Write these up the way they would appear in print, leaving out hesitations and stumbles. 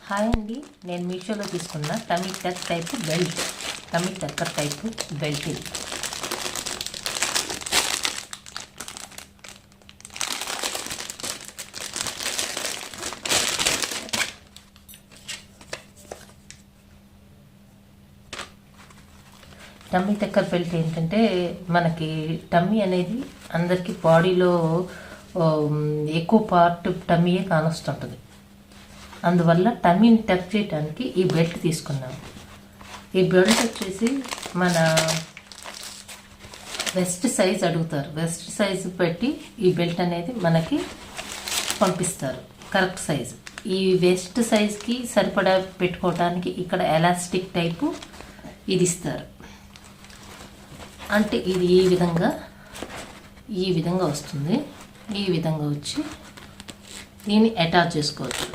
Hi అండి, నేను మీషోలో తీసుకున్న tummy tuck type belt, tummy tucker type belt. Tummy tucker belt ఏంటంటే మనకి టమ్మీ అనేది అందరికీ బాడీలో ఎక్కువ పార్ట్ టమ్మీయే కానొస్తుంటుంది. అందువల్ల టమ్మీని టక్ చేయడానికి ఈ బెల్ట్ తీసుకున్నాము. ఈ బెల్ట్ వచ్చేసి మన వెస్ట్ సైజ్ అడుగుతారు. వెస్ట్ సైజు పెట్టి ఈ బెల్ట్ అనేది మనకి పంపిస్తారు, కరెక్ట్ సైజు. ఈ వెస్ట్ సైజ్కి సరిపడా పెట్టుకోవడానికి ఇక్కడ ఎలాస్టిక్ టైపు ఇది ఇస్తారు. అంటే ఇది ఈ విధంగా వస్తుంది. ఈ విధంగా వచ్చి దీన్ని అటాచ్ చేసుకోవచ్చు.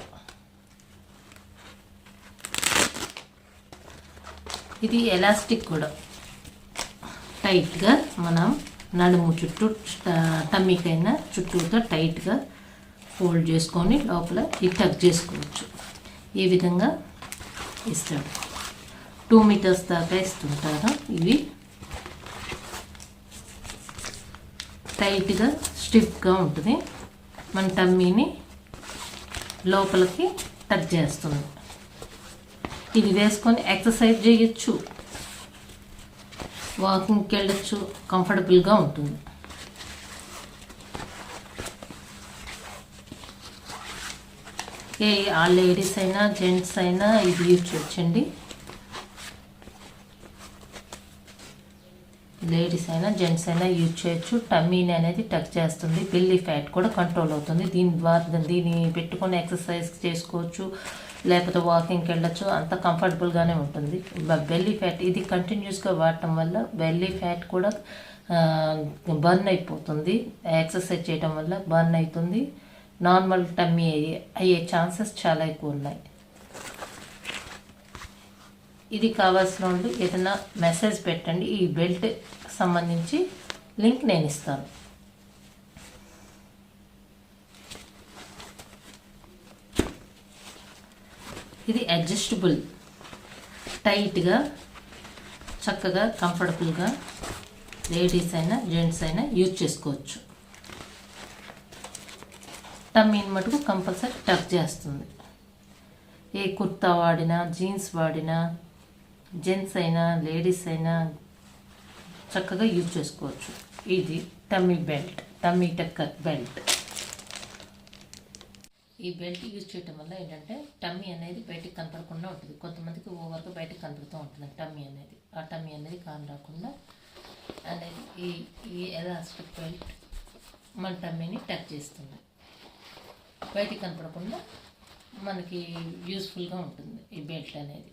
ఇది ఎలాస్టిక్ కూడా టైట్గా మనం నడుము చుట్టూ టమ్మీకైనా చుట్టూతో టైట్గా ఫోల్డ్ చేసుకొని లోపల ఇది టక్ చేసుకోవచ్చు. ఈ విధంగా ఇస్తాడు. 2 మీటర్స్ దాకా ఇస్తుంటారు. ఇవి టైట్గా స్టిఫ్గా ఉంటుంది. మన టమ్మీని లోపలికి టక్ చేస్తుంది. ఇది వేసుకొని ఎక్సర్సైజ్ చేయొచ్చు, వాకింగ్కి వెళ్ళచ్చు, కంఫర్టబుల్గా ఉంటుంది. ఆ లేడీస్ అయినా జెంట్స్ అయినా ఇది యూజ్ చేయొచ్చండి. లేడీస్ అయినా జెంట్స్ అయినా యూజ్ చేయొచ్చు. టమ్మీని అనేది టక్ చేస్తుంది. బెల్లీ ఫ్యాట్ కూడా కంట్రోల్ అవుతుంది. దీన్ని పెట్టుకొని ఎక్సర్సైజ్ చేసుకోవచ్చు, లేకపోతే వాకింగ్కి వెళ్ళచ్చు. అంత కంఫర్టబుల్గానే ఉంటుంది. బెల్లీ ఫ్యాట్ ఇది కంటిన్యూస్గా వాడటం వల్ల బెల్లీ ఫ్యాట్ కూడా బర్న్ అయిపోతుంది. ఎక్సర్సైజ్ చేయడం వల్ల బర్న్ అవుతుంది. నార్మల్ టమ్మీ అయ్యే ఛాన్సెస్ చాలా ఎక్కువ ఉన్నాయి. ఇది కావాల్సిన వాళ్ళు ఏదైనా మెసేజ్ పెట్టండి. ఈ బెల్ట్ సంబంధించి లింక్ నేను ఇస్తాను. ఇది అడ్జస్టబుల్, టైట్గా చక్కగా కంఫర్టబుల్గా లేడీస్ అయినా జెంట్స్ అయినా యూజ్ చేసుకోవచ్చు. టమ్మీని మటుకు కంపల్సరీ టక్ చేస్తుంది. ఏ కుర్తా వాడినా, జీన్స్ వాడినా, జెంట్స్ అయినా లేడీస్ అయినా చక్కగా యూజ్ చేసుకోవచ్చు. ఇది tummy belt, tummy tucker belt. ఈ బెల్ట్ యూజ్ చేయటం వల్ల ఏంటంటే టమ్మీ అనేది బయటికి కనపడకుండా ఉంటుంది. కొంతమందికి ఓవర్గా బయటకు కనపడుతూ ఉంటుంది టమ్మీ అనేది. ఆ టమ్మీ అనేది కాని రాకుండా అనేది ఈ ఎలాస్టిక్ బెల్ట్ మన టమ్మీని టచ్ చేస్తుంది. బయటికి కనపడకుండా మనకి యూస్ఫుల్గా ఉంటుంది ఈ బెల్ట్ అనేది.